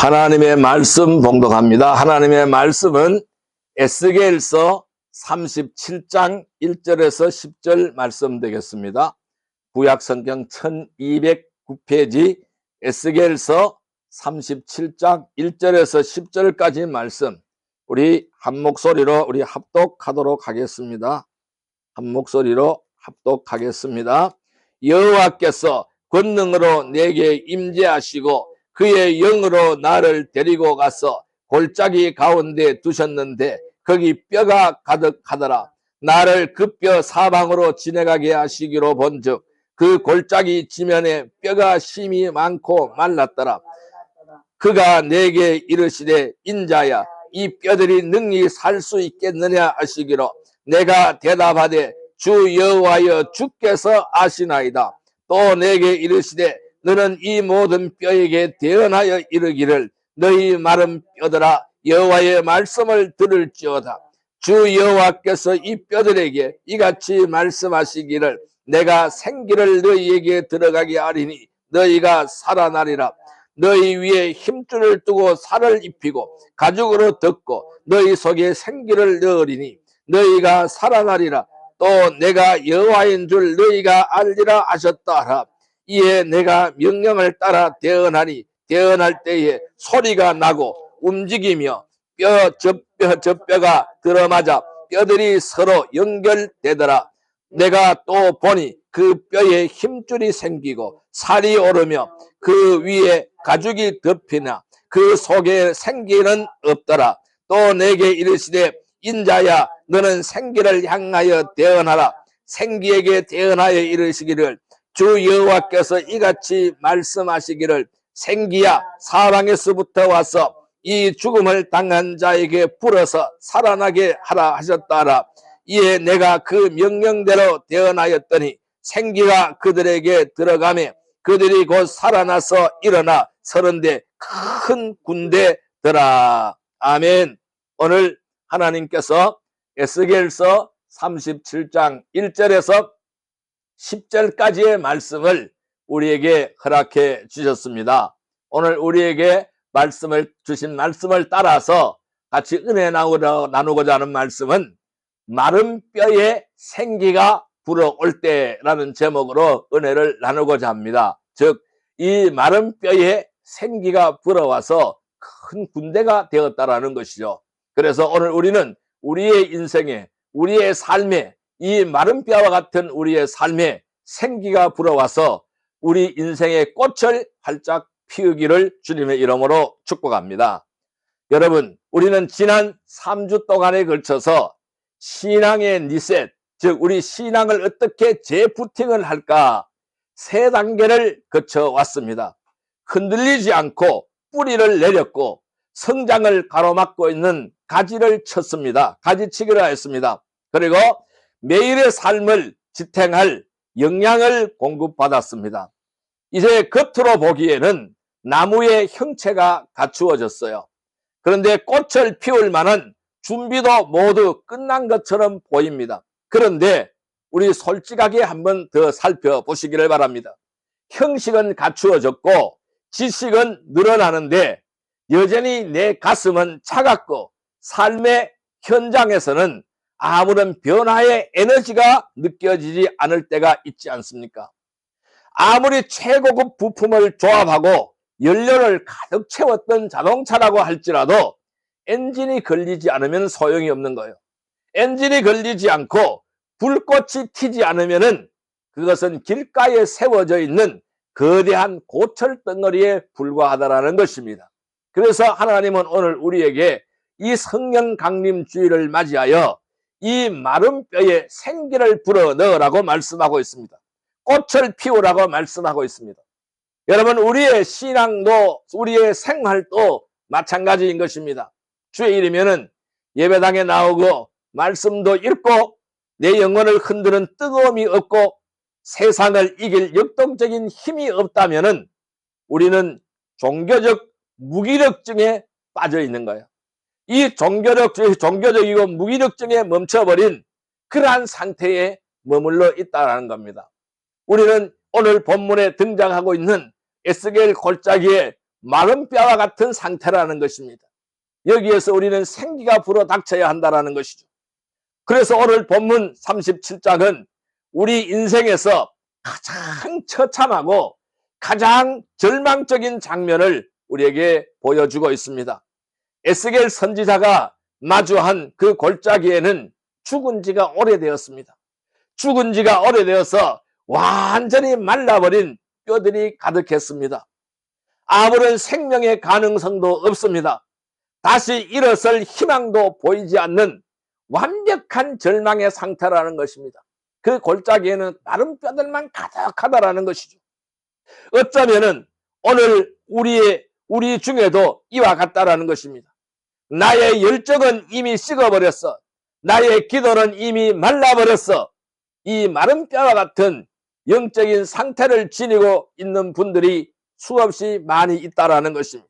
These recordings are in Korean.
하나님의 말씀 봉독합니다. 하나님의 말씀은 에스겔서 37장 1절에서 10절 말씀 되겠습니다. 구약성경 1209페이지 에스겔서 37장 1절에서 10절까지 말씀, 우리 한 목소리로 우리 합독하도록 하겠습니다. 한 목소리로 합독하겠습니다. 여호와께서 권능으로 내게 임재하시고 그의 영으로 나를 데리고 가서 골짜기 가운데 두셨는데 거기 뼈가 가득하더라. 나를 그 뼈 사방으로 지나가게 하시기로 본즉 그 골짜기 지면에 뼈가 심이 많고 말랐더라. 그가 내게 이르시되 인자야, 이 뼈들이 능히 살 수 있겠느냐 하시기로 내가 대답하되 주 여호와여, 주께서 아시나이다. 또 내게 이르시되 너는 이 모든 뼈에게 대언하여 이르기를 너희 마른 뼈들아, 여호와의 말씀을 들을지어다. 주 여호와께서 이 뼈들에게 이같이 말씀하시기를 내가 생기를 너희에게 들어가게 하리니 너희가 살아나리라. 너희 위에 힘줄을 두고 살을 입히고 가죽으로 덮고 너희 속에 생기를 넣으리니 너희가 살아나리라. 또 내가 여호와인 줄 너희가 알리라 하셨다 하라. 이에 내가 명령을 따라 대언하니 대언할 때에 소리가 나고 움직이며 저 뼈가 들어맞아 뼈들이 서로 연결되더라. 내가 또 보니 그 뼈에 힘줄이 생기고 살이 오르며 그 위에 가죽이 덮이나 그 속에 생기는 없더라. 또 내게 이르시되 인자야, 너는 생기를 향하여 대언하라. 생기에게 대언하여 이르시기를 주 여호와께서 이같이 말씀하시기를 생기야, 사방에서부터 와서 이 죽음을 당한 자에게 불어서 살아나게 하라 하셨다라. 이에 내가 그 명령대로 대언하였더니 생기가 그들에게 들어가매 그들이 곧 살아나서 일어나 서는데 큰 군대더라. 아멘. 오늘 하나님께서 에스겔서 37장 1절에서 10절까지의 말씀을 우리에게 허락해 주셨습니다. 오늘 우리에게 주신 말씀을 따라서 같이 은혜 나누고자 하는 말씀은 마른 뼈에 생기가 불어올 때라는 제목으로 은혜를 나누고자 합니다. 즉, 이 마른 뼈에 생기가 불어와서 큰 군대가 되었다라는 것이죠. 그래서 오늘 우리는 우리의 인생에, 우리의 삶에, 이 마른 뼈와 같은 우리의 삶에 생기가 불어와서 우리 인생의 꽃을 활짝 피우기를 주님의 이름으로 축복합니다. 여러분, 우리는 지난 3주 동안에 걸쳐서 신앙의 리셋, 즉 우리 신앙을 어떻게 재부팅을 할까 3단계를 거쳐왔습니다. 흔들리지 않고 뿌리를 내렸고 성장을 가로막고 있는 가지를 쳤습니다. 가지치기를 하였습니다. 그리고 매일의 삶을 지탱할 영양을 공급받았습니다. 이제 겉으로 보기에는 나무의 형체가 갖추어졌어요. 그런데 꽃을 피울 만한 준비도 모두 끝난 것처럼 보입니다. 그런데 우리 솔직하게 한번 더 살펴보시기를 바랍니다. 형식은 갖추어졌고 지식은 늘어나는데 여전히 내 가슴은 차갑고 삶의 현장에서는 아무런 변화의 에너지가 느껴지지 않을 때가 있지 않습니까? 아무리 최고급 부품을 조합하고 연료를 가득 채웠던 자동차라고 할지라도 엔진이 걸리지 않으면 소용이 없는 거예요. 엔진이 걸리지 않고 불꽃이 튀지 않으면 그것은 길가에 세워져 있는 거대한 고철 덩어리에 불과하다라는 것입니다. 그래서 하나님은 오늘 우리에게 이 성령 강림 주일을 맞이하여 이 마른 뼈에 생기를 불어넣으라고 말씀하고 있습니다. 꽃을 피우라고 말씀하고 있습니다. 여러분, 우리의 신앙도 우리의 생활도 마찬가지인 것입니다. 주일이면은 예배당에 나오고 말씀도 읽고 내 영혼을 흔드는 뜨거움이 없고 세상을 이길 역동적인 힘이 없다면은 우리는 종교적 무기력증에 빠져 있는 거예요. 이 종교적이고 무기력증에 멈춰버린 그러한 상태에 머물러 있다는 겁니다. 우리는 오늘 본문에 등장하고 있는 에스겔 골짜기에 마른 뼈와 같은 상태라는 것입니다. 여기에서 우리는 생기가 불어닥쳐야 한다는 것이죠. 그래서 오늘 본문 37장은 우리 인생에서 가장 처참하고 가장 절망적인 장면을 우리에게 보여주고 있습니다. 에스겔 선지자가 마주한 그 골짜기에는 죽은 지가 오래되었습니다. 죽은 지가 오래되어서 완전히 말라버린 뼈들이 가득했습니다. 아무런 생명의 가능성도 없습니다. 다시 일어설 희망도 보이지 않는 완벽한 절망의 상태라는 것입니다. 그 골짜기에는 마른 뼈들만 가득하다라는 것이죠. 어쩌면은 오늘 우리 중에도 이와 같다라는 것입니다. 나의 열정은 이미 식어버렸어. 나의 기도는 이미 말라버렸어. 이 마른 뼈와 같은 영적인 상태를 지니고 있는 분들이 수없이 많이 있다라는 것입니다.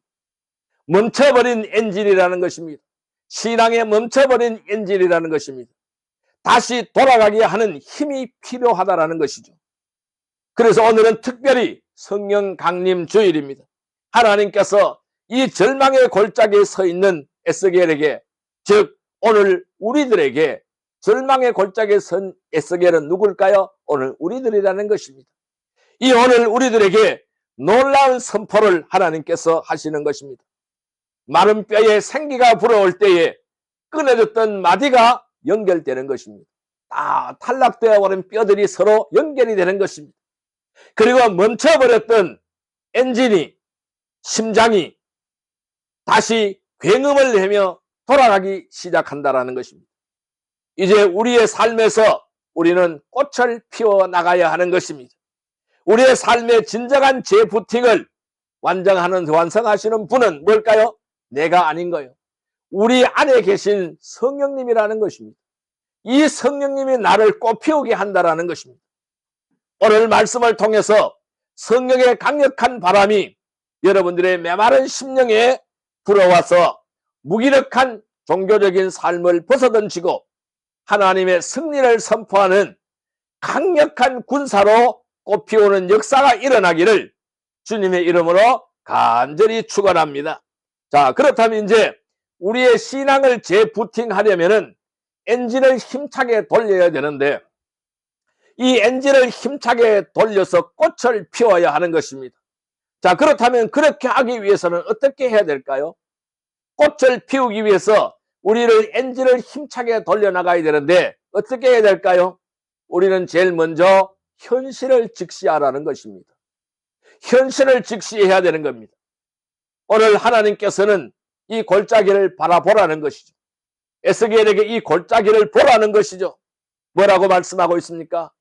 멈춰버린 엔진이라는 것입니다. 신앙에 멈춰버린 엔진이라는 것입니다. 다시 돌아가게 하는 힘이 필요하다라는 것이죠. 그래서 오늘은 특별히 성령 강림 주일입니다. 하나님께서 이 절망의 골짜기에 서 있는 에스겔에게, 즉 오늘 우리들에게 절망의 골짜기에 선 에스겔은 누굴까요? 오늘 우리들이라는 것입니다. 이 오늘 우리들에게 놀라운 선포를 하나님께서 하시는 것입니다. 마른 뼈에 생기가 불어올 때에 끊어졌던 마디가 연결되는 것입니다. 다 탈락되어 버린 뼈들이 서로 연결이 되는 것입니다. 그리고 멈춰버렸던 엔진이, 심장이 다시 굉음을 내며 돌아가기 시작한다는 것입니다. 이제 우리의 삶에서 우리는 꽃을 피워 나가야 하는 것입니다. 우리의 삶의 진정한 재부팅을 완성하시는 분은 뭘까요? 내가 아닌 거예요. 우리 안에 계신 성령님이라는 것입니다. 이 성령님이 나를 꽃피우게 한다라는 것입니다. 오늘 말씀을 통해서 성령의 강력한 바람이 여러분들의 메마른 심령에 불어와서 무기력한 종교적인 삶을 벗어던지고 하나님의 승리를 선포하는 강력한 군사로 꽃피우는 역사가 일어나기를 주님의 이름으로 간절히 축원합니다. 자, 그렇다면 이제 우리의 신앙을 재부팅하려면은 엔진을 힘차게 돌려야 되는데, 이 엔진을 힘차게 돌려서 꽃을 피워야 하는 것입니다. 자, 그렇다면 그렇게 하기 위해서는 어떻게 해야 될까요? 꽃을 피우기 위해서 우리를 엔진을 힘차게 돌려나가야 되는데 어떻게 해야 될까요? 우리는 제일 먼저 현실을 직시하라는 것입니다. 현실을 직시해야 되는 겁니다. 오늘 하나님께서는 이 골짜기를 바라보라는 것이죠. 에스겔에게 이 골짜기를 보라는 것이죠. 뭐라고 말씀하고 있습니까?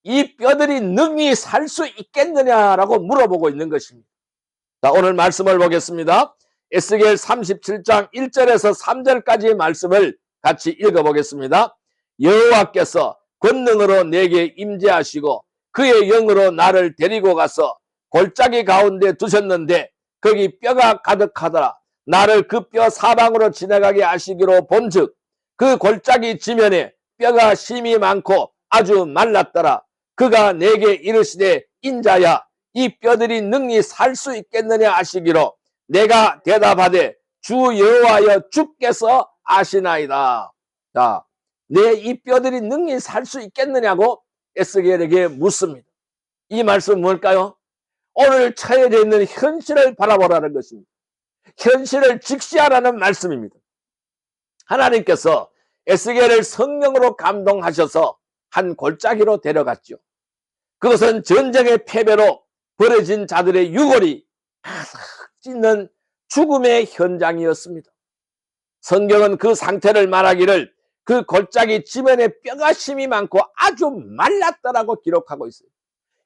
이 뼈들이 능히 살 수 있겠느냐라고 물어보고 있는 것입니다. 자, 오늘 말씀을 보겠습니다. 에스겔 37장 1절에서 3절까지의 말씀을 같이 읽어보겠습니다. 여호와께서 권능으로 내게 임재하시고 그의 영으로 나를 데리고 가서 골짜기 가운데 두셨는데 거기 뼈가 가득하더라. 나를 그 뼈 사방으로 지나가게 하시기로 본즉 그 골짜기 지면에 뼈가 심이 많고 아주 말랐더라. 그가 내게 이르시되 인자야 이 뼈들이 능히 살 수 있겠느냐 하시기로 내가 대답하되 주 여호와여 주께서 아시나이다. 자, 내 이 뼈들이 능히 살 수 있겠느냐고 에스겔에게 묻습니다. 이 말씀은 뭘까요? 오늘 처해져 있는 현실을 바라보라는 것입니다. 현실을 직시하라는 말씀입니다. 하나님께서 에스겔을 성령으로 감동하셔서 한 골짜기로 데려갔죠. 그것은 전쟁의 패배로 버려진 자들의 유골이 가득 찢는 죽음의 현장이었습니다. 성경은 그 상태를 말하기를 그 골짜기 지면에 뼈가 심이 많고 아주 말랐다라고 기록하고 있어요.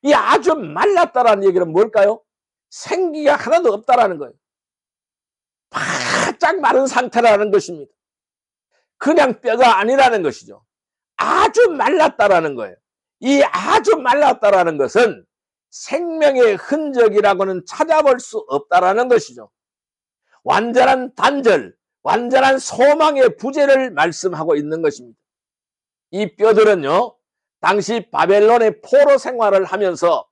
이 아주 말랐다라는 얘기는 뭘까요? 생기가 하나도 없다라는 거예요. 바짝 마른 상태라는 것입니다. 그냥 뼈가 아니라는 것이죠. 아주 말랐다라는 거예요. 이 아주 말랐다라는 것은 생명의 흔적이라고는 찾아볼 수 없다라는 것이죠. 완전한 단절, 완전한 소망의 부재를 말씀하고 있는 것입니다. 이 뼈들은요, 당시 바벨론의 포로 생활을 하면서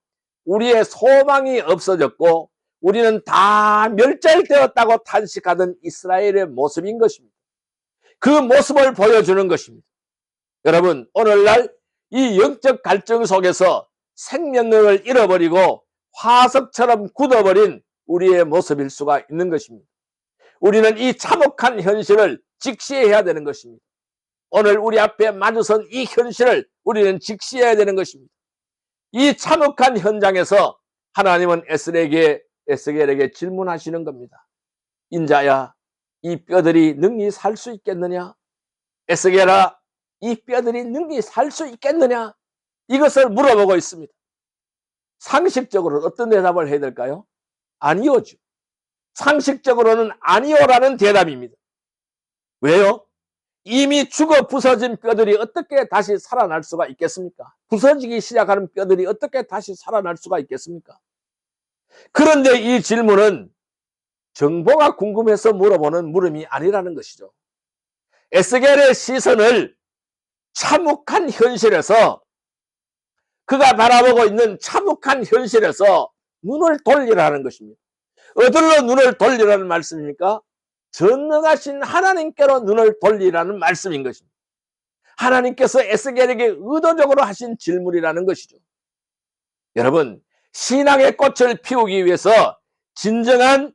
우리의 소망이 없어졌고 우리는 다 멸절되었다고 탄식하던 이스라엘의 모습인 것입니다. 그 모습을 보여주는 것입니다. 여러분, 오늘날 이 영적 갈증 속에서 생명력을 잃어버리고 화석처럼 굳어버린 우리의 모습일 수가 있는 것입니다. 우리는 이 참혹한 현실을 직시해야 되는 것입니다. 오늘 우리 앞에 마주선 이 현실을 우리는 직시해야 되는 것입니다. 이 참혹한 현장에서 하나님은 에스겔에게 질문하시는 겁니다. 인자야, 이 뼈들이 능히 살 수 있겠느냐? 에스겔아, 이 뼈들이 능히 살 수 있겠느냐? 이것을 물어보고 있습니다. 상식적으로 어떤 대답을 해야 될까요? 아니오죠. 상식적으로는 아니오라는 대답입니다. 왜요? 이미 죽어 부서진 뼈들이 어떻게 다시 살아날 수가 있겠습니까? 부서지기 시작하는 뼈들이 어떻게 다시 살아날 수가 있겠습니까? 그런데 이 질문은 정보가 궁금해서 물어보는 물음이 아니라는 것이죠. 에스겔의 시선을 참혹한 현실에서, 그가 바라보고 있는 참혹한 현실에서 눈을 돌리라는 것입니다. 어디로 눈을 돌리라는 말씀입니까? 전능하신 하나님께로 눈을 돌리라는 말씀인 것입니다. 하나님께서 에스겔에게 의도적으로 하신 질문이라는 것이죠. 여러분, 신앙의 꽃을 피우기 위해서 진정한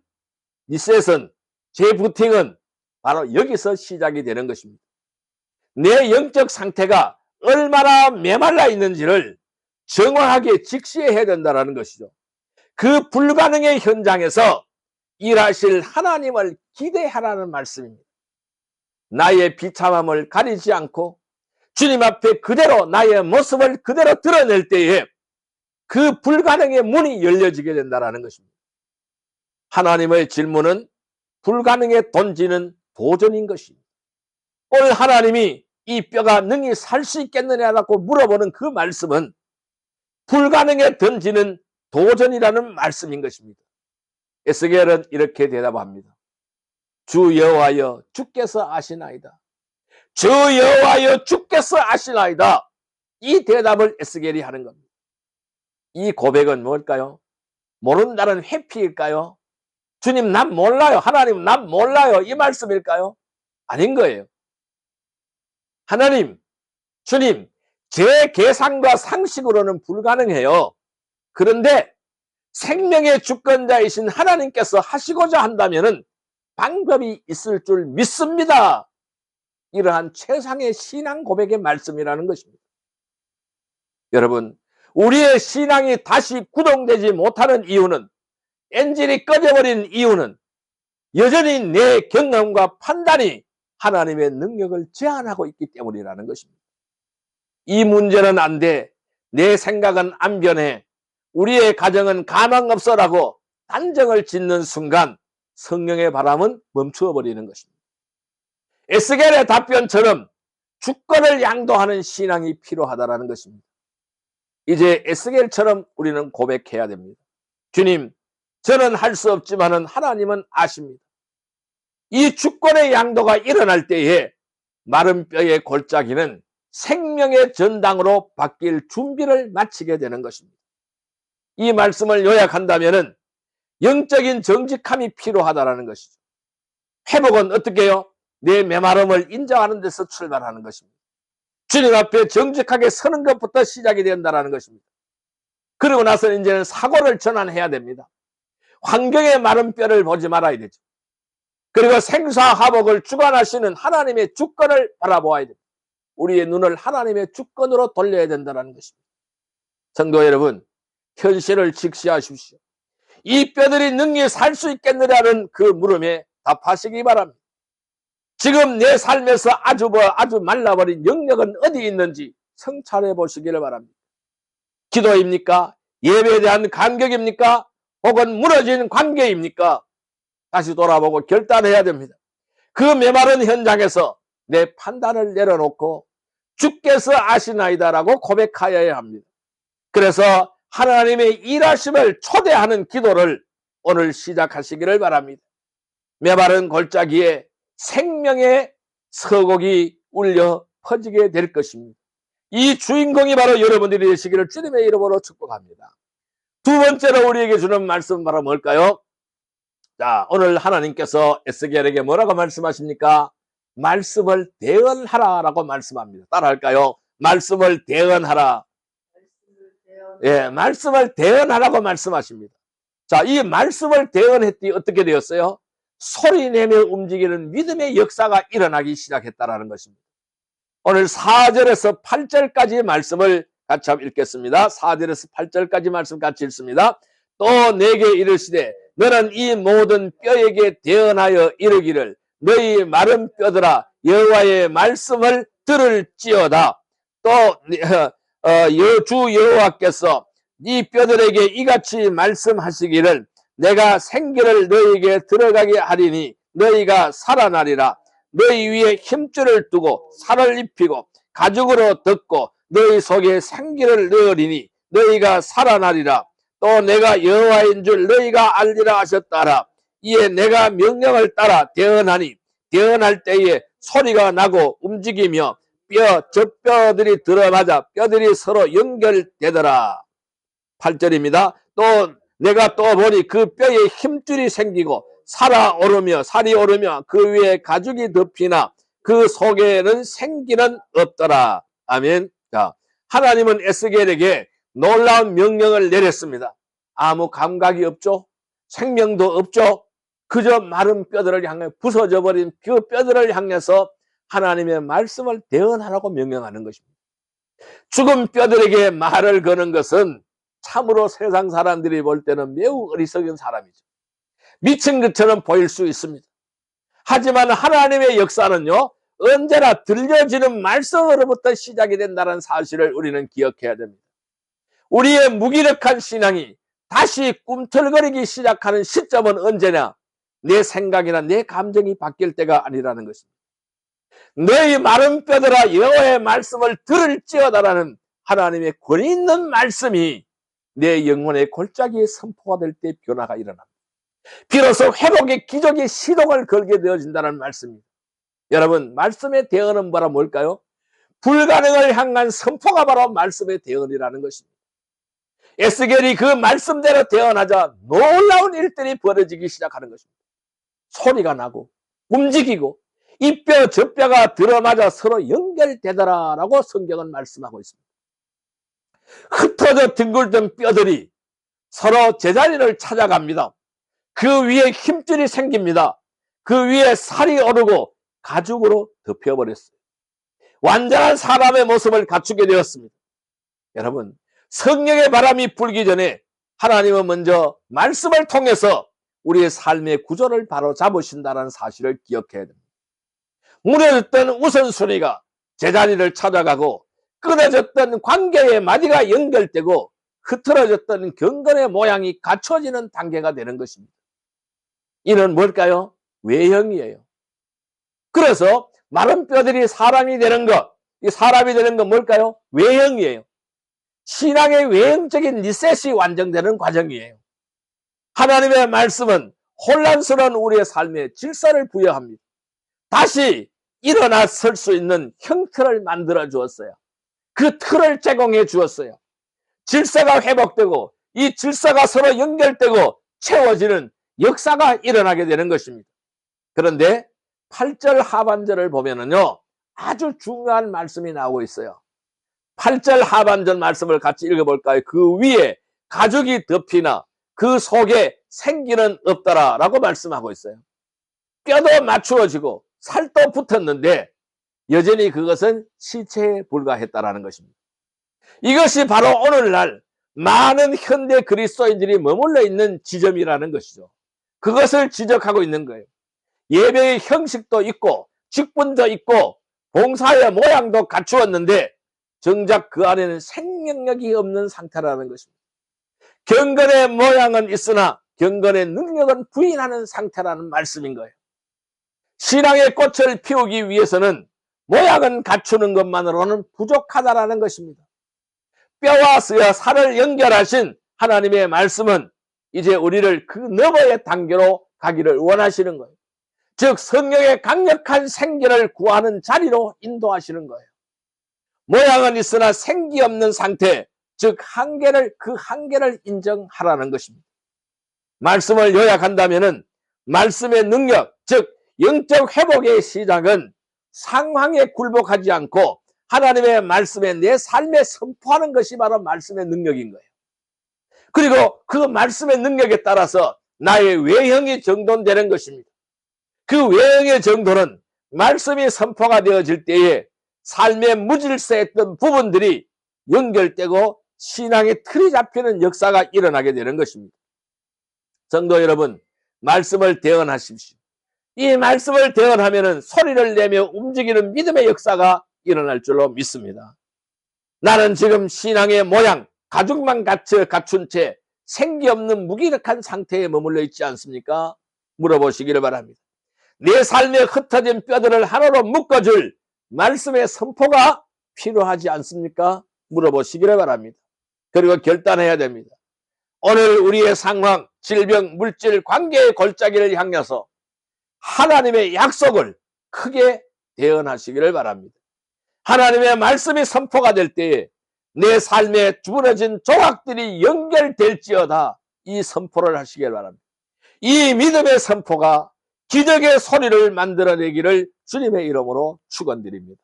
리셋은, 재부팅은 바로 여기서 시작이 되는 것입니다. 내 영적 상태가 얼마나 메말라 있는지를 정확하게 직시해야 된다는 것이죠. 그 불가능의 현장에서 일하실 하나님을 기대하라는 말씀입니다. 나의 비참함을 가리지 않고 주님 앞에 그대로 나의 모습을 그대로 드러낼 때에 그 불가능의 문이 열려지게 된다는 것입니다. 하나님의 질문은 불가능에 던지는 도전인 것입니다. 오늘 하나님이 이 뼈가 능히 살 수 있겠느냐라고 물어보는 그 말씀은 불가능에 던지는 도전이라는 말씀인 것입니다. 에스겔은 이렇게 대답합니다. 주 여호와여, 주께서 아시나이다. 주 여호와여, 주께서 아시나이다. 이 대답을 에스겔이 하는 겁니다. 이 고백은 뭘까요? 모른다는 회피일까요? 주님, 난 몰라요. 하나님, 난 몰라요. 이 말씀일까요? 아닌 거예요. 하나님, 주님, 제 계산과 상식으로는 불가능해요. 그런데 생명의 주권자이신 하나님께서 하시고자 한다면은 방법이 있을 줄 믿습니다. 이러한 최상의 신앙 고백의 말씀이라는 것입니다. 여러분, 우리의 신앙이 다시 구동되지 못하는 이유는, 엔진이 꺼져버린 이유는 여전히 내 경험과 판단이 하나님의 능력을 제한하고 있기 때문이라는 것입니다. 이 문제는 안 돼. 내 생각은 안 변해. 우리의 가정은 가망 없어라고 단정을 짓는 순간 성령의 바람은 멈추어 버리는 것입니다. 에스겔의 답변처럼 주권을 양도하는 신앙이 필요하다는 것입니다. 이제 에스겔처럼 우리는 고백해야 됩니다. 주님, 저는 할 수 없지만은 하나님은 아십니다. 이 주권의 양도가 일어날 때에 마른 뼈의 골짜기는 생명의 전당으로 바뀔 준비를 마치게 되는 것입니다. 이 말씀을 요약한다면은 영적인 정직함이 필요하다는 것이죠. 회복은 어떻게 해요? 내 메마름을 인정하는 데서 출발하는 것입니다. 주님 앞에 정직하게 서는 것부터 시작이 된다는 것입니다. 그리고 나서 이제는 사고를 전환해야 됩니다. 환경의 마른 뼈를 보지 말아야 되죠. 그리고 생사화복을 주관하시는 하나님의 주권을 바라보아야 됩니다. 우리의 눈을 하나님의 주권으로 돌려야 된다는 것입니다. 성도 여러분, 현실을 직시하십시오. 이 뼈들이 능히 살 수 있겠느냐는 그 물음에 답하시기 바랍니다. 지금 내 삶에서 아주 말라버린 영역은 어디 있는지 성찰해 보시기를 바랍니다. 기도입니까? 예배에 대한 간격입니까? 혹은 무너진 관계입니까? 다시 돌아보고 결단해야 됩니다. 그 메마른 현장에서 내 판단을 내려놓고 주께서 아시나이다라고 고백하여야 합니다. 그래서 하나님의 일하심을 초대하는 기도를 오늘 시작하시기를 바랍니다. 메마른 골짜기에 생명의 서곡이 울려 퍼지게 될 것입니다. 이 주인공이 바로 여러분들이 되시기를 주님의 이름으로 축복합니다. 두 번째로 우리에게 주는 말씀은 바로 뭘까요? 자, 오늘 하나님께서 에스겔에게 뭐라고 말씀하십니까? 말씀을 대언하라라고 말씀합니다. 따라할까요? 말씀을 대언하라. 예, 말씀을 대언하라고 말씀하십니다. 자, 이 말씀을 대언했더니 어떻게 되었어요? 소리내며 움직이는 믿음의 역사가 일어나기 시작했다라는 것입니다. 오늘 4절에서 8절까지 말씀을 같이 한번 읽겠습니다. 4절에서 8절까지 말씀 같이 읽습니다. 또 내게 이르시되 너는 이 모든 뼈에게 대언하여 이르기를 너희 마른 뼈들아 여호와의 말씀을 들을지어다. 또 주 여호와께서 이 뼈들에게 이같이 말씀하시기를 내가 생기를 너희에게 들어가게 하리니 너희가 살아나리라. 너희 위에 힘줄을 두고 살을 입히고 가죽으로 덮고 너희 속에 생기를 넣으리니 너희가 살아나리라. 또 내가 여호와인 줄 너희가 알리라 하셨다라. 이에 내가 명령을 따라 대언하니 대언할 때에 소리가 나고 움직이며 젖뼈들이 들어맞아 뼈들이 서로 연결되더라. 8절입니다. 또 내가 또 보니 그 뼈에 힘줄이 생기고 살이 오르며 그 위에 가죽이 덮이나 그 속에는 생기는 없더라. 아멘. 자, 하나님은 에스겔에게 놀라운 명령을 내렸습니다. 아무 감각이 없죠. 생명도 없죠. 그저 마른 뼈들을 향해 부서져 버린 그 뼈들을 향해서 하나님의 말씀을 대언하라고 명령하는 것입니다. 죽은 뼈들에게 말을 거는 것은 참으로 세상 사람들이 볼 때는 매우 어리석은 사람이죠. 미친 것처럼 보일 수 있습니다. 하지만 하나님의 역사는요, 언제나 들려지는 말씀으로부터 시작이 된다는 사실을 우리는 기억해야 됩니다. 우리의 무기력한 신앙이 다시 꿈틀거리기 시작하는 시점은 언제냐? 내 생각이나 내 감정이 바뀔 때가 아니라는 것입니다. 너희 마른 뼈들아 여호와의 말씀을 들을지어다라는 하나님의 권위 있는 말씀이 내 영혼의 골짜기에 선포가 될 때 변화가 일어납니다. 비로소 회복의 기적의 시동을 걸게 되어진다는 말씀입니다. 여러분, 말씀의 대언은 바로 뭘까요? 불가능을 향한 선포가 바로 말씀의 대언이라는 것입니다. 에스겔이 그 말씀대로 대언하자 놀라운 일들이 벌어지기 시작하는 것입니다. 소리가 나고 움직이고 이 뼈 저 뼈가 들어맞아 서로 연결되더라라고 성경은 말씀하고 있습니다. 흩어져 뒹굴던 뼈들이 서로 제자리를 찾아갑니다. 그 위에 힘줄이 생깁니다. 그 위에 살이 오르고 가죽으로 덮여버렸어요. 완전한 사람의 모습을 갖추게 되었습니다. 여러분, 성령의 바람이 불기 전에 하나님은 먼저 말씀을 통해서 우리의 삶의 구조를 바로 잡으신다는 사실을 기억해야 됩니다. 무너졌던 우선순위가 제자리를 찾아가고 끊어졌던 관계의 마디가 연결되고 흐트러졌던 경건의 모양이 갖춰지는 단계가 되는 것입니다. 이는 뭘까요? 외형이에요. 그래서 마른 뼈들이 사람이 되는 것, 이 사람이 되는 건 뭘까요? 외형이에요. 신앙의 외형적인 리셋이 완성되는 과정이에요. 하나님의 말씀은 혼란스러운 우리의 삶에 질서를 부여합니다. 다시 일어나 설 수 있는 형태를 만들어 주었어요. 그 틀을 제공해 주었어요. 질서가 회복되고 이 질서가 서로 연결되고 채워지는 역사가 일어나게 되는 것입니다. 그런데 8절 하반절을 보면은요, 아주 중요한 말씀이 나오고 있어요. 8절 하반절 말씀을 같이 읽어볼까요? 그 위에 가죽이 덮이나 그 속에 생기는 없더라 라고 말씀하고 있어요. 뼈도 맞추어지고 살도 붙었는데 여전히 그것은 시체에 불과했다라는 것입니다. 이것이 바로 오늘날 많은 현대 그리스도인들이 머물러 있는 지점이라는 것이죠. 그것을 지적하고 있는 거예요. 예배의 형식도 있고 직분도 있고 봉사의 모양도 갖추었는데 정작 그 안에는 생명력이 없는 상태라는 것입니다. 경건의 모양은 있으나 경건의 능력은 부인하는 상태라는 말씀인 거예요. 신앙의 꽃을 피우기 위해서는 모양은 갖추는 것만으로는 부족하다라는 것입니다. 뼈와 살을 연결하신 하나님의 말씀은 이제 우리를 그 너머의 단계로 가기를 원하시는 거예요. 즉 성령의 강력한 생기를 구하는 자리로 인도하시는 거예요. 모양은 있으나 생기 없는 상태, 즉 한계를, 그 한계를 인정하라는 것입니다. 말씀을 요약한다면은 말씀의 능력, 즉 영적 회복의 시작은 상황에 굴복하지 않고 하나님의 말씀에 내 삶에 선포하는 것이 바로 말씀의 능력인 거예요. 그리고 그 말씀의 능력에 따라서 나의 외형이 정돈되는 것입니다. 그 외형의 정도는 말씀이 선포가 되어질 때에 삶의 무질서했던 부분들이 연결되고 신앙의 틀이 잡히는 역사가 일어나게 되는 것입니다. 성도 여러분, 말씀을 대언하십시오. 이 말씀을 대언하면은 소리를 내며 움직이는 믿음의 역사가 일어날 줄로 믿습니다. 나는 지금 신앙의 모양, 가죽만 갖춘 채 생기 없는 무기력한 상태에 머물러 있지 않습니까? 물어보시기를 바랍니다. 내 삶에 흩어진 뼈들을 하나로 묶어줄 말씀의 선포가 필요하지 않습니까? 물어보시기를 바랍니다. 그리고 결단해야 됩니다. 오늘 우리의 상황, 질병, 물질, 관계의 골짜기를 향해서 하나님의 약속을 크게 대언하시기를 바랍니다. 하나님의 말씀이 선포가 될 때에 내 삶에 부러진 조각들이 연결될지어다 이 선포를 하시길 바랍니다. 이 믿음의 선포가 기적의 소리를 만들어내기를 주님의 이름으로 축원드립니다.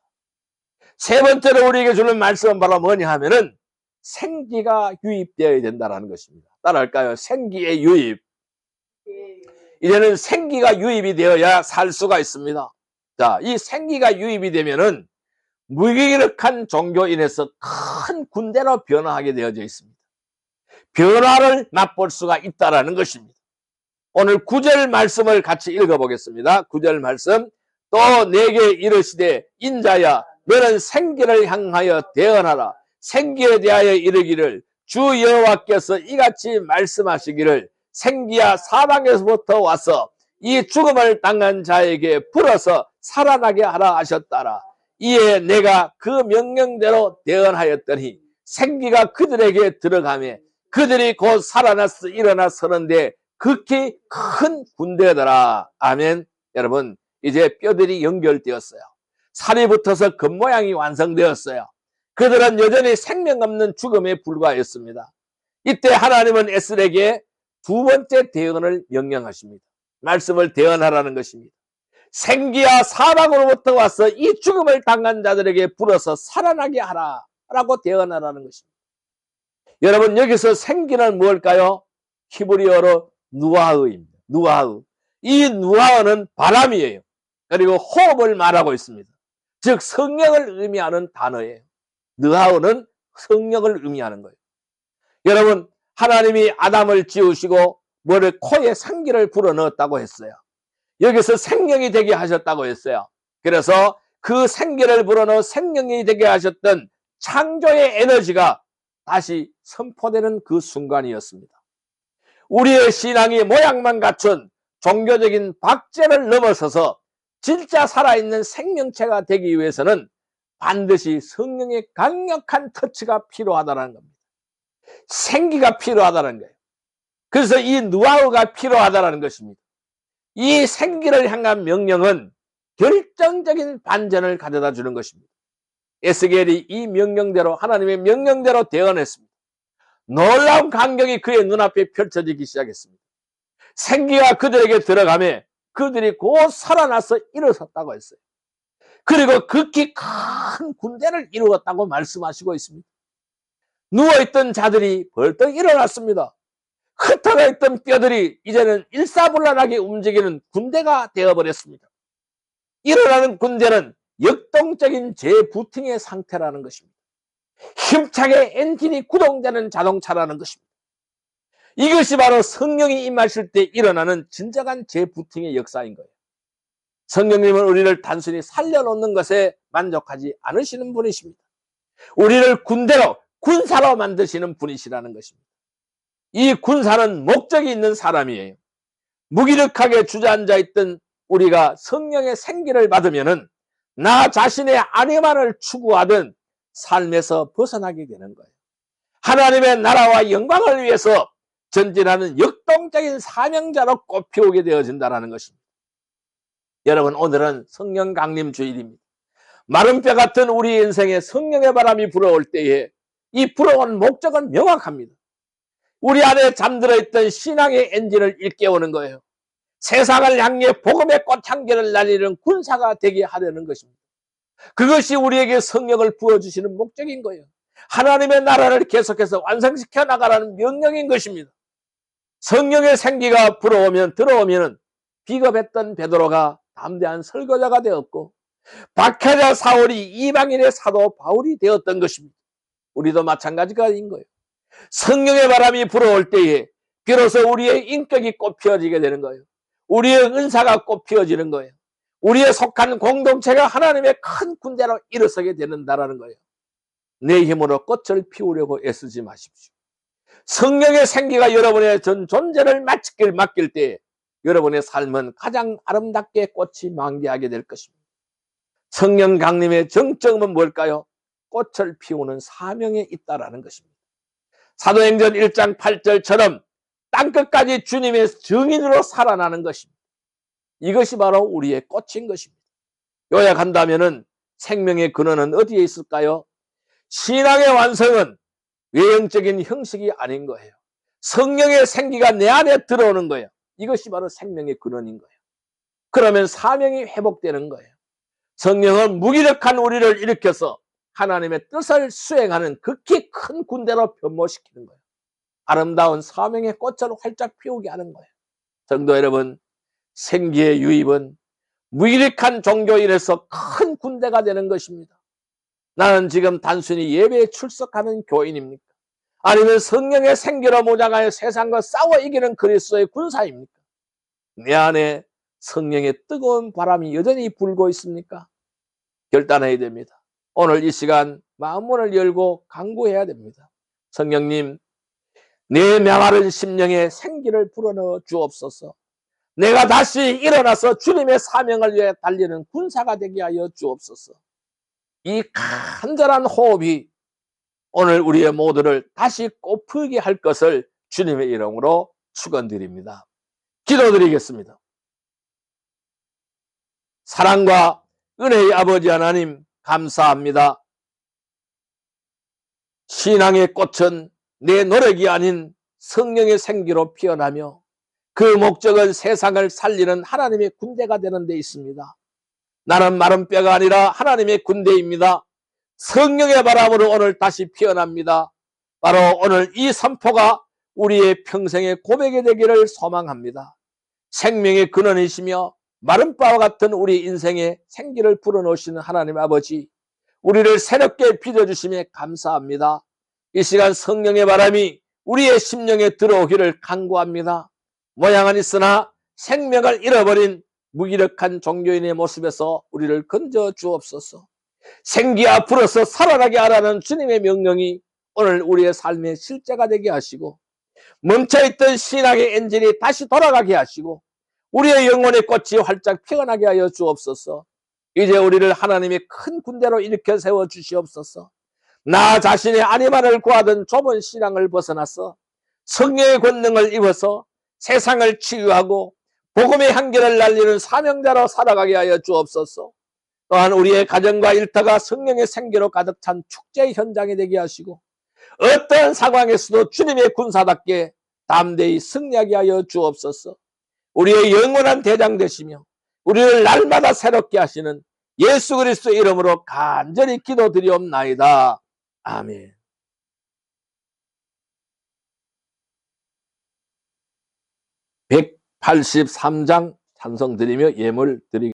세 번째로 우리에게 주는 말씀은 바로 뭐냐 하면은 생기가 유입되어야 된다는 것입니다. 따라할까요? 생기의 유입. 이제는 생기가 유입이 되어야 살 수가 있습니다. 자, 이 생기가 유입이 되면은 무기력한 종교인에서 큰 군대로 변화하게 되어져 있습니다. 변화를 맛볼 수가 있다라는 것입니다. 오늘 9절 말씀을 같이 읽어보겠습니다. 9절 말씀. 또 내게 이르시되 인자야 너는 생기를 향하여 대언하라. 생기에 대하여 이르기를 주 여호와께서 이같이 말씀하시기를 생기야 사방에서부터 와서 이 죽음을 당한 자에게 불어서 살아나게 하라 하셨다라. 이에 내가 그 명령대로 대언하였더니 생기가 그들에게 들어가매 그들이 곧 살아나서 일어나 서는데 극히 큰 군대더라. 아멘. 여러분, 이제 뼈들이 연결되었어요. 살이 붙어서 겉모양이 완성되었어요. 그들은 여전히 생명 없는 죽음에 불과했습니다. 이때 하나님은 에스겔에게 두 번째 대언을 명령하십니다. 말씀을 대언하라는 것입니다. 생기야 사방으로부터 와서 이 죽음을 당한 자들에게 불어서 살아나게 하라 라고 대언하라는 것입니다. 여러분, 여기서 생기는 무엇일까요? 히브리어로 누아흐입니다. 누아흐. 이 누아흐는 바람이에요. 그리고 호흡을 말하고 있습니다. 즉 성령을 의미하는 단어예요. 누아흐는 성령을 의미하는 거예요. 여러분, 하나님이 아담을 지으시고 코에 생기를 불어넣었다고 했어요. 여기서 생명이 되게 하셨다고 했어요. 그래서 그 생기를 불어넣어 생명이 되게 하셨던 창조의 에너지가 다시 선포되는 그 순간이었습니다. 우리의 신앙이 모양만 갖춘 종교적인 박제를 넘어서서 진짜 살아있는 생명체가 되기 위해서는 반드시 성령의 강력한 터치가 필요하다는 겁니다. 생기가 필요하다는 거예요. 그래서 이 누아흐가 필요하다는 것입니다. 이 생기를 향한 명령은 결정적인 반전을 가져다 주는 것입니다. 에스겔이 이 명령대로 하나님의 명령대로 대언했습니다. 놀라운 광경이 그의 눈앞에 펼쳐지기 시작했습니다. 생기가 그들에게 들어가며 그들이 곧 살아나서 일어섰다고 했어요. 그리고 극히 큰 군대를 이루었다고 말씀하시고 있습니다. 누워있던 자들이 벌떡 일어났습니다. 흩어져 있던 뼈들이 이제는 일사불란하게 움직이는 군대가 되어버렸습니다. 일어나는 군대는 역동적인 재부팅의 상태라는 것입니다. 힘차게 엔진이 구동되는 자동차라는 것입니다. 이것이 바로 성령이 임하실 때 일어나는 진정한 재부팅의 역사인 거예요. 성령님은 우리를 단순히 살려놓는 것에 만족하지 않으시는 분이십니다. 우리를 군대로, 군사로 만드시는 분이시라는 것입니다. 이 군사는 목적이 있는 사람이에요. 무기력하게 주저앉아 있던 우리가 성령의 생기를 받으면은 나 자신의 안위만을 추구하던 삶에서 벗어나게 되는 거예요. 하나님의 나라와 영광을 위해서 전진하는 역동적인 사명자로 꼽혀오게 되어진다는 것입니다. 여러분, 오늘은 성령 강림 주일입니다. 마른 뼈 같은 우리 인생에 성령의 바람이 불어올 때에 이 불어온 목적은 명확합니다. 우리 안에 잠들어 있던 신앙의 엔진을 일깨우는 거예요. 세상을 향해 복음의 꽃향기를 날리는 군사가 되게 하려는 것입니다. 그것이 우리에게 성령을 부어주시는 목적인 거예요. 하나님의 나라를 계속해서 완성시켜 나가라는 명령인 것입니다. 성령의 생기가 들어오면 비겁했던 베드로가 담대한 설교자가 되었고, 박해자 사울이 이방인의 사도 바울이 되었던 것입니다. 우리도 마찬가지인 거예요. 성령의 바람이 불어올 때에 비로소 우리의 인격이 꽃피어지게 되는 거예요. 우리의 은사가 꽃피어지는 거예요. 우리의 속한 공동체가 하나님의 큰 군대로 일어서게 되는다라는 거예요. 내 힘으로 꽃을 피우려고 애쓰지 마십시오. 성령의 생기가 여러분의 전 존재를 맡길 때 여러분의 삶은 가장 아름답게 꽃이 만개하게 될 것입니다. 성령 강림의 정점은 뭘까요? 꽃을 피우는 사명에 있다라는 것입니다. 사도행전 1장 8절처럼 땅끝까지 주님의 증인으로 살아나는 것입니다. 이것이 바로 우리의 꽃인 것입니다. 요약한다면은 생명의 근원은 어디에 있을까요? 신앙의 완성은 외형적인 형식이 아닌 거예요. 성령의 생기가 내 안에 들어오는 거예요. 이것이 바로 생명의 근원인 거예요. 그러면 사명이 회복되는 거예요. 성령은 무기력한 우리를 일으켜서 하나님의 뜻을 수행하는 극히 큰 군대로 변모시키는 거예요. 아름다운 사명의 꽃을 활짝 피우게 하는 거예요. 성도 여러분, 생기의 유입은 무기력한 종교인에서 큰 군대가 되는 것입니다. 나는 지금 단순히 예배에 출석하는 교인입니까? 아니면 성령의 생기로 무장하여 세상과 싸워 이기는 그리스도의 군사입니까? 내 안에 성령의 뜨거운 바람이 여전히 불고 있습니까? 결단해야 됩니다. 오늘 이 시간 마음문을 열고 간구해야 됩니다. 성령님, 내 메마른 심령에 생기를 불어넣어 주옵소서. 내가 다시 일어나서 주님의 사명을 위해 달리는 군사가 되게 하여 주옵소서. 이 간절한 호흡이 오늘 우리의 모두를 다시 꽃피게 할 것을 주님의 이름으로 축원드립니다. 기도드리겠습니다. 사랑과 은혜의 아버지 하나님, 감사합니다. 신앙의 꽃은 내 노력이 아닌 성령의 생기로 피어나며 그 목적은 세상을 살리는 하나님의 군대가 되는 데 있습니다. 나는 마른 뼈가 아니라 하나님의 군대입니다. 성령의 바람으로 오늘 다시 피어납니다. 바로 오늘 이 선포가 우리의 평생의 고백이 되기를 소망합니다. 생명의 근원이시며 마른 뼈와 같은 우리 인생에 생기를 불어넣으시는 하나님 아버지, 우리를 새롭게 빚어주심에 감사합니다. 이 시간 성령의 바람이 우리의 심령에 들어오기를 간구합니다. 모양은 있으나 생명을 잃어버린 무기력한 종교인의 모습에서 우리를 건져 주옵소서. 생기야 불어서 살아나게 하라는 주님의 명령이 오늘 우리의 삶의 실제가 되게 하시고, 멈춰있던 신앙의 엔진이 다시 돌아가게 하시고, 우리의 영혼의 꽃이 활짝 피어나게 하여 주옵소서. 이제 우리를 하나님의 큰 군대로 일으켜 세워 주시옵소서. 나 자신의 아니만을 구하던 좁은 신앙을 벗어나서 성령의 권능을 입어서 세상을 치유하고 복음의 향기를 날리는 사명자로 살아가게 하여 주옵소서. 또한 우리의 가정과 일터가 성령의 생기로 가득 찬 축제의 현장이 되게 하시고, 어떠한 상황에서도 주님의 군사답게 담대히 승리하게 하여 주옵소서. 우리의 영원한 대장 되시며 우리를 날마다 새롭게 하시는 예수 그리스도의 이름으로 간절히 기도드리옵나이다. 아멘. 183장 찬송드리며 예물 드리겠습니다.